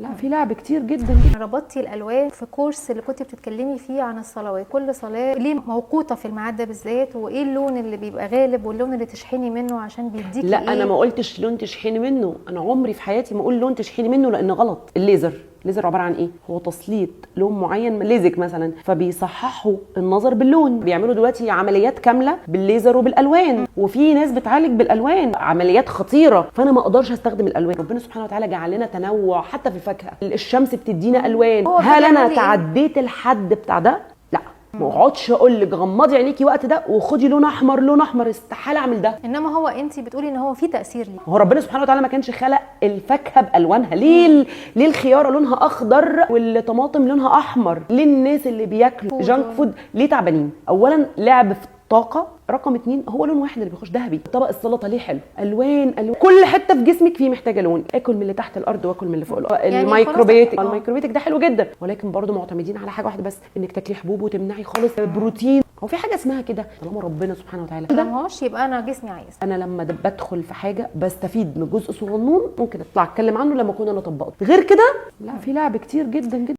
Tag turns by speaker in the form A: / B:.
A: لا، في لعب كتير جدا جدا.
B: ربطتي الالوان في كورس اللي كنت بتتكلمي فيه عن الصلوات، كل صلاه ليه موقوته في الميعاد ده بالذات، وايه اللون اللي بيبقى غالب واللون اللي تشحني منه عشان بيديكي
A: لا
B: ايه؟
A: انا ما قلتش لون تشحني منه، انا عمري في حياتي ما اقول لون تشحني منه لان غلط. الليزر عباره عن ايه؟ هو تسليط لون معين، ليزك مثلا، فبيصححوا النظر باللون. بيعملوا دلوقتي عمليات كامله بالليزر وبالالوان، وفي ناس بتعالج بالالوان عمليات خطيره. فانا ما اقدرش استخدم الالوان. ربنا سبحانه وتعالى جعل لنا تنوع حتى في الفاكهه، الشمس بتدينا الوان. هل انا تعديت الحد بتاع ده؟ لا، ما اقعدش اقول لك غمضي عينيكي وقت ده وخدي لون احمر لون احمر، استحاله اعمل ده.
B: انما هو انت بتقولي ان هو في تاثير ليه.
A: هو ربنا سبحانه وتعالى ما كانش خلق الفاكهه بالوانها؟ ليه ليه الخياره لونها اخضر والطماطم لونها احمر؟ ليه الناس اللي بياكلوا جانك فود ليه تعبانين؟ اولا لعب في الطاقه، رقم 2 هو لون واحد اللي بيخش ذهبي. طبق السلطه ليه حلو؟ الوان كل حته في جسمك فيه محتاجه لون. اكل من اللي تحت الارض واكل من اللي فوق الارض.
B: يعني
A: الميكروبيتك ده حلو جدا، ولكن برضو معتمدين على حاجه واحده بس، انك تاكلي حبوب وتمنعي خالص بروتين. هو في حاجه اسمها كده؟ طالما ربنا سبحانه وتعالى
B: ده ماهوش يبقى انا جسمي عايز.
A: انا لما بدخل في حاجه بستفيد من جزء صغنون، ممكن اطلع اتكلم عنه لما اكون انا طبقته. غير كده لا، في لعب كتير جدا جدا.